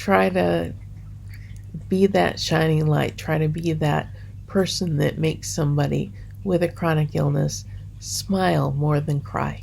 try to be that shining light. Try to be that person that makes somebody with a chronic illness smile more than cry.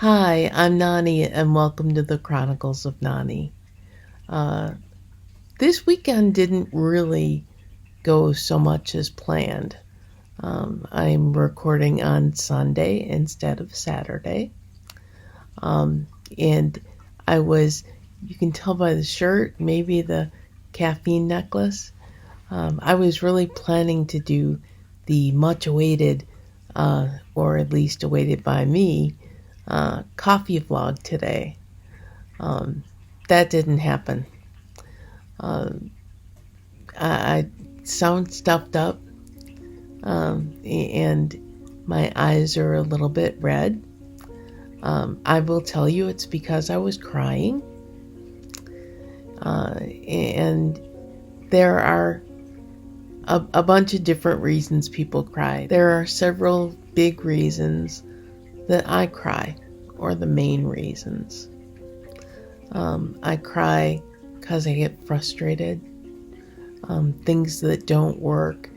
Hi, I'm Nani, and welcome to the Chronicles of Nani. This weekend didn't really go so much as planned. I'm recording on Sunday instead of Saturday. And you can tell by the shirt, maybe the caffeine necklace. I was really planning to do the much awaited, or at least awaited by me, coffee vlog today. That didn't happen. I sound stuffed up, and my eyes are a little bit red. I will tell you it's because I was crying. And there are a bunch of different reasons people cry. There are several big reasons that I cry, or the main reasons. I cry because I get frustrated. Things that don't work,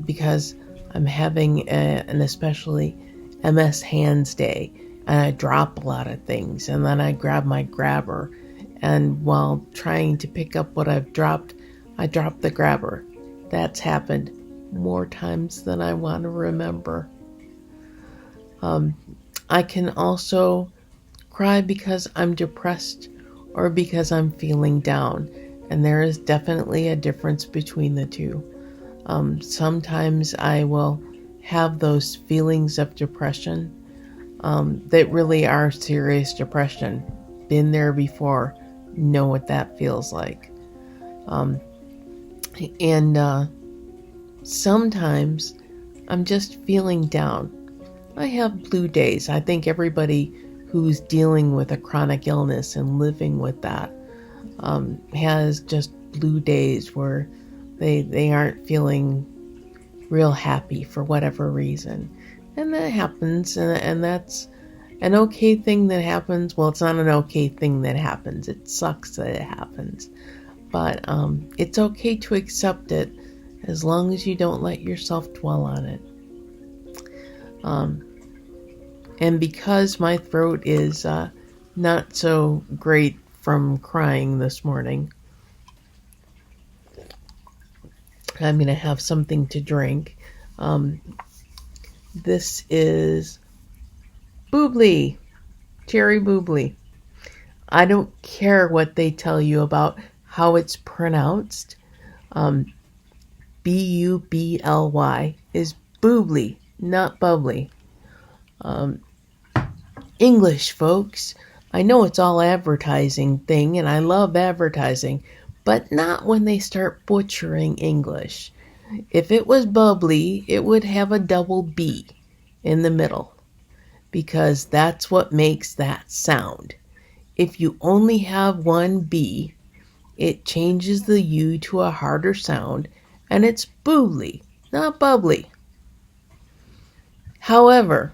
because I'm having an especially MS hands day, and I drop a lot of things, and then I grab my grabber, and while trying to pick up what I've dropped, I drop the grabber. That's happened more times than I want to remember. I can also cry because I'm depressed or because I'm feeling down, and there is definitely a difference between the two. Sometimes I will have those feelings of depression that really are serious depression. Been there before, know what that feels like. And sometimes I'm just feeling down. I have blue days. I think everybody who's dealing with a chronic illness and living with that has just blue days where they aren't feeling real happy for whatever reason. And that happens, and that's an okay thing that happens. Well, it's not an okay thing that happens. It sucks that it happens. But it's okay to accept it as long as you don't let yourself dwell on it. And because my throat is not so great from crying this morning, I'm going to have something to drink. This is Boobly, cherry Boobly. I don't care what they tell you about how it's pronounced. Bubly is Boobly, not bubbly. English, folks. I know it's all advertising thing, and I love advertising, but not when they start butchering English. If it was bubbly, it would have a double B in the middle, because that's what makes that sound. If you only have one B, it changes the U to a harder sound, and it's boobly, not bubbly. However,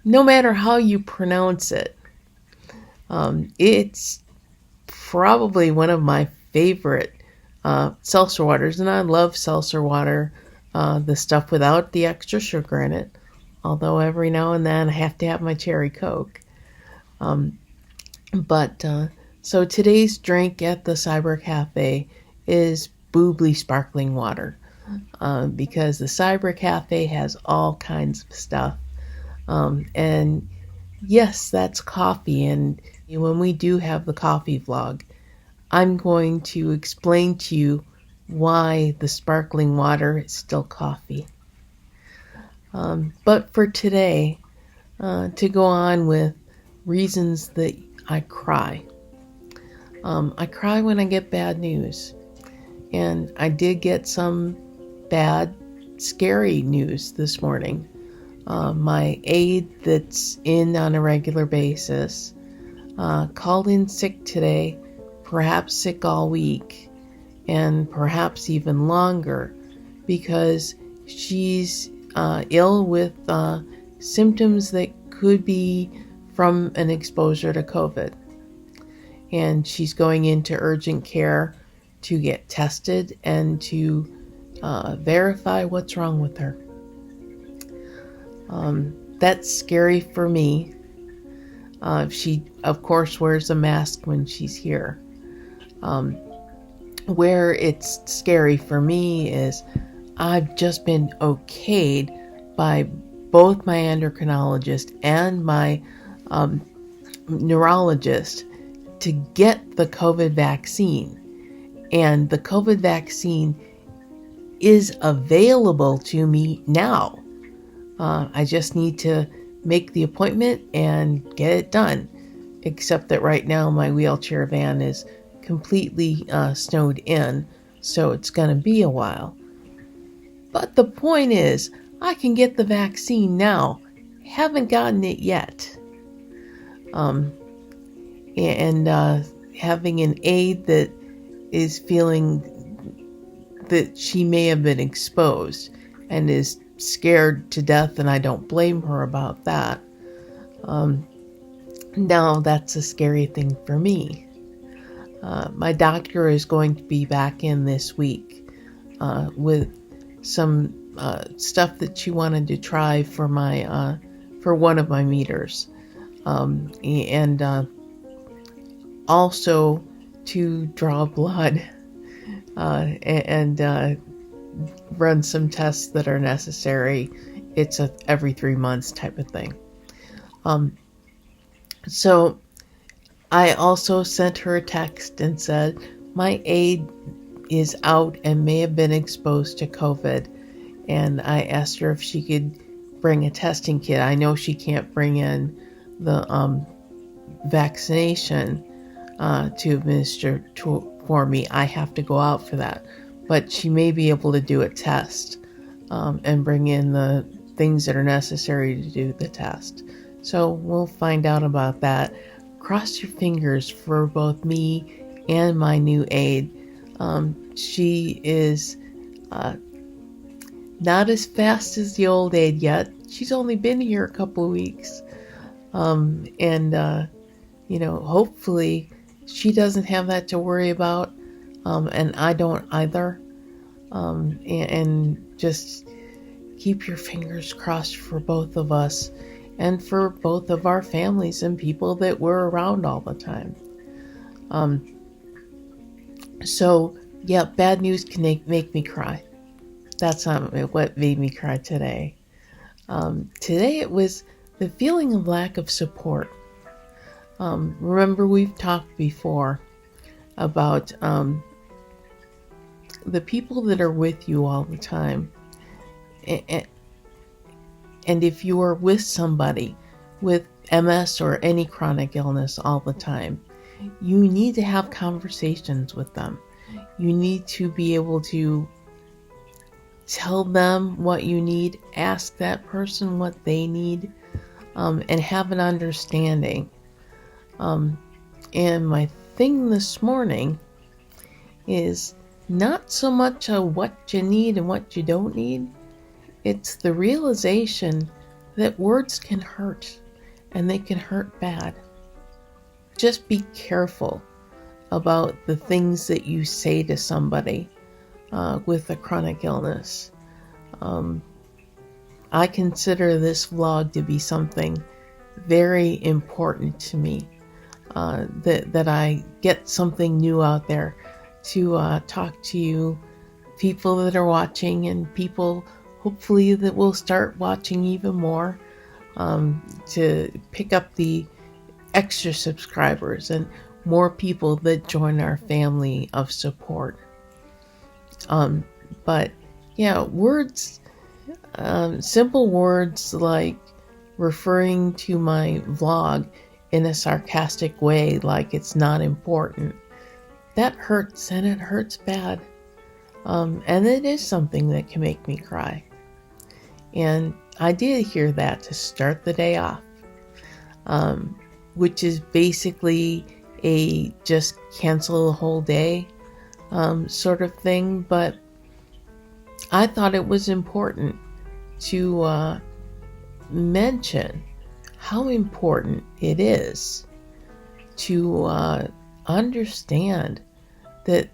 no matter how you pronounce it, it's probably one of my favorite seltzer waters, and I love seltzer water, the stuff without the extra sugar in it, although every now and then I have to have my cherry Coke. So today's drink at the Cyber Cafe is Boobly sparkling water, because the Cyber Cafe has all kinds of stuff. And yes, that's coffee. And when we do have the coffee vlog, I'm going to explain to you why the sparkling water is still coffee. But for today, to go on with reasons that I cry. I cry when I get bad news. And I did get some bad, scary news this morning. My aide that's in on a regular basis called in sick today, perhaps sick all week, and perhaps even longer, because she's ill with symptoms that could be from an exposure to COVID. And she's going into urgent care to get tested and to verify what's wrong with her. That's scary for me. She, of course, wears a mask when she's here. Where it's scary for me is I've just been okayed by both my endocrinologist and my neurologist to get the COVID vaccine. And the COVID vaccine is available to me now. I just need to make the appointment and get it done. Except that right now my wheelchair van is completely snowed in, so it's going to be a while. But the point is, I can get the vaccine now. Haven't gotten it yet. And having an aide that is feeling that she may have been exposed and is scared to death, and I don't blame her about that. Now that's a scary thing for me. My doctor is going to be back in this week with some stuff that she wanted to try for my for one of my meters, and also to draw blood and run some tests that are necessary. It's a every 3 months type of thing. So I also sent her a text and said, my aide is out and may have been exposed to COVID. And I asked her if she could bring a testing kit. I know she can't bring in the vaccination to administer for me. I have to go out for that. But she may be able to do a test and bring in the things that are necessary to do the test. So we'll find out about that. Cross your fingers for both me and my new aide. She is not as fast as the old aide yet. She's only been here a couple of weeks. Hopefully she doesn't have that to worry about. And I don't either. And just keep your fingers crossed for both of us and for both of our families and people that we're around all the time. So yeah, bad news can make me cry. That's what made me cry today. Today it was the feeling of lack of support. Remember, we've talked before about the people that are with you all the time. And if you are with somebody with MS or any chronic illness all the time, you need to have conversations with them. You need to be able to tell them what you need, ask that person what they need, and have an understanding. And my thing this morning is not so much what you need and what you don't need. It's the realization that words can hurt, and they can hurt bad. Just be careful about the things that you say to somebody with a chronic illness. I consider this vlog to be something very important to me, that I get something new out there to talk to you, people that are watching, and people hopefully that will start watching even more, to pick up the extra subscribers and more people that join our family of support. But yeah, words, simple words like referring to my vlog in a sarcastic way, like it's not important, that hurts, and it hurts bad. And it is something that can make me cry. And I did hear that to start the day off, which is basically a just cancel the whole day sort of thing. But I thought it was important to mention how important it is to understand that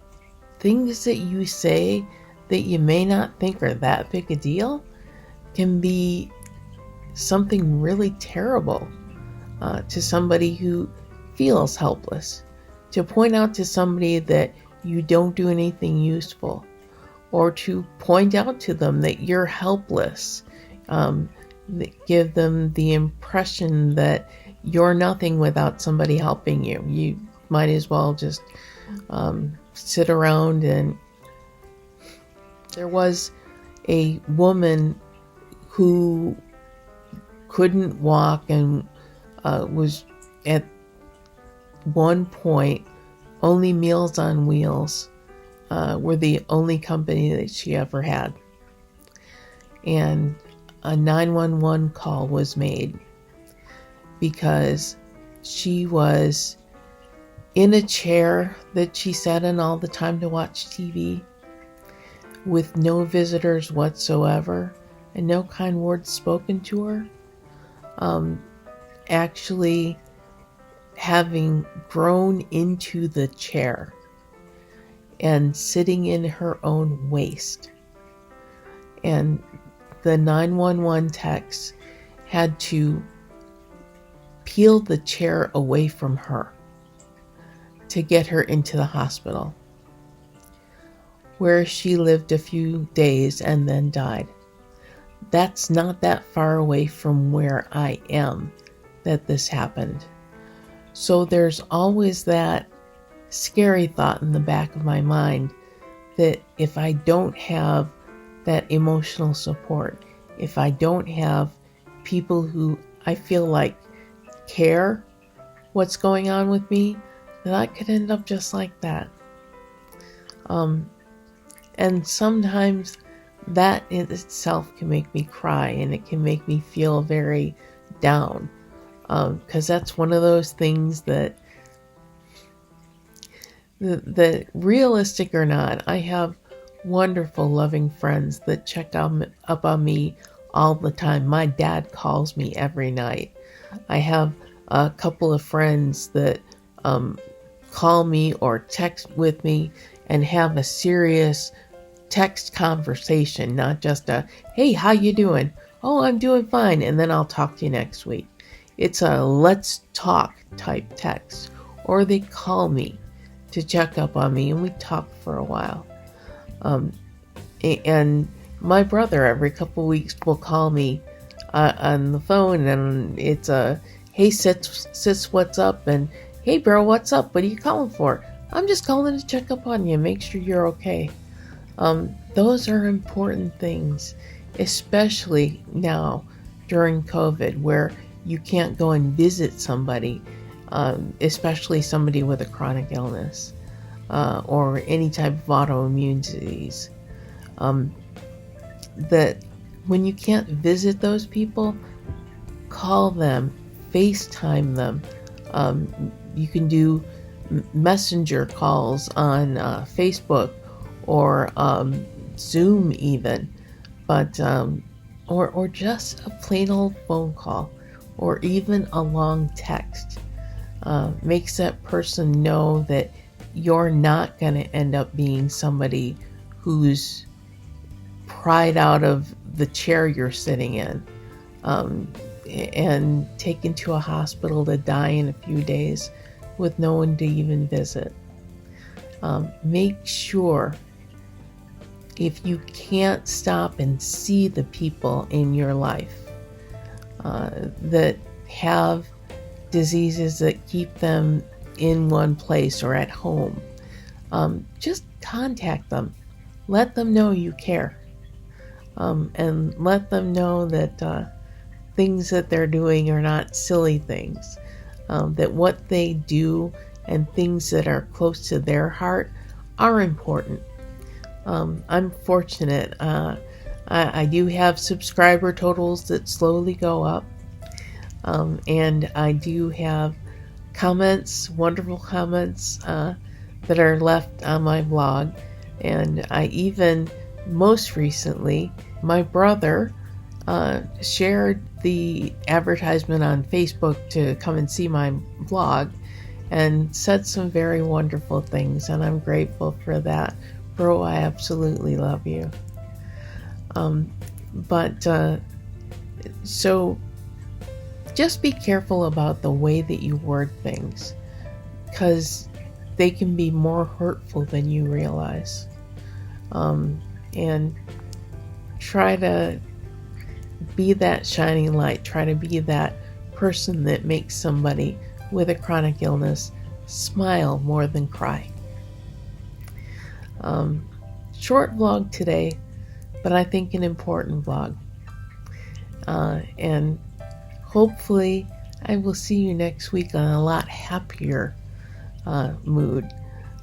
things that you say that you may not think are that big a deal can be something really terrible to somebody who feels helpless. To point out to somebody that you don't do anything useful, or to point out to them that you're helpless, give them the impression that you're nothing without somebody helping you. You might as well just sit around. And there was a woman who couldn't walk and was at one point only Meals on Wheels were the only company that she ever had. And a 911 call was made because she was in a chair that she sat in all the time to watch TV, with no visitors whatsoever and no kind words spoken to her. Actually having grown into the chair and sitting in her own waste. And the 911 techs had to peel the chair away from her to get her into the hospital, where she lived a few days and then died. That's not that far away from where I am that this happened. So there's always that scary thought in the back of my mind that if I don't have that emotional support, if I don't have people who I feel like care what's going on with me, that I could end up just like that. And sometimes that in itself can make me cry, and it can make me feel very down, because that's one of those things that realistic or not, I have wonderful, loving friends that check up on me all the time. My dad calls me every night. I have a couple of friends that call me or text with me and have a serious text conversation, not just a, hey, how you doing? Oh, I'm doing fine, and then I'll talk to you next week. It's a let's talk type text. Or they call me to check up on me, and we talk for a while. And my brother every couple weeks will call me on the phone, and it's a, hey sis, what's up? And hey bro, what's up? What are you calling for? I'm just calling to check up on you, make sure you're okay. Those are important things, especially now during COVID, where you can't go and visit somebody, especially somebody with a chronic illness or any type of autoimmune disease. That when you can't visit those people, call them, FaceTime them. You can do messenger calls on Facebook or Zoom even, but or just a plain old phone call, or even a long text. Makes that person know that you're not going to end up being somebody who's pried out of the chair you're sitting in and taken to a hospital to die in a few days with no one to even visit. Make sure, if you can't stop and see the people in your life that have diseases that keep them in one place or at home, just contact them. Let them know you care. And let them know that things that they're doing are not silly things. That what they do and things that are close to their heart are important. I'm fortunate. I do have subscriber totals that slowly go up. And I do have comments, wonderful comments that are left on my blog. And I even, most recently, my brother shared the advertisement on Facebook to come and see my blog and said some very wonderful things, and I'm grateful for that. Bro, I absolutely love you. So just be careful about the way that you word things, because they can be more hurtful than you realize. And try to be that shining light. Try to be that person that makes somebody with a chronic illness smile more than cry. Short vlog today, but I think an important vlog. And hopefully I will see you next week on a lot happier mood.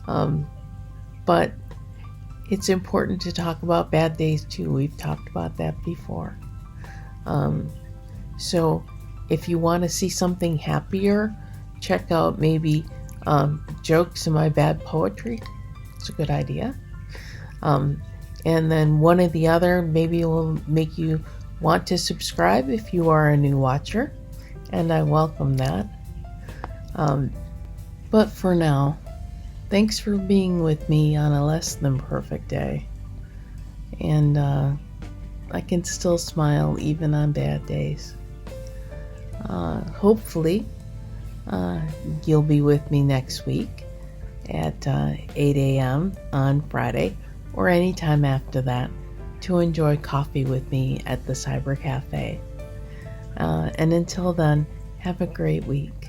But it's important to talk about bad days too. We've talked about that before. So if you want to see something happier, check out maybe jokes in my bad poetry. It's a good idea. And then one or the other maybe will make you want to subscribe if you are a new watcher, and I welcome that. But for now, thanks for being with me on a less than perfect day. And I can still smile even on bad days. Hopefully, you'll be with me next week at 8 a.m. on Friday, or any time after that, to enjoy coffee with me at the Cyber Cafe. And until then, have a great week.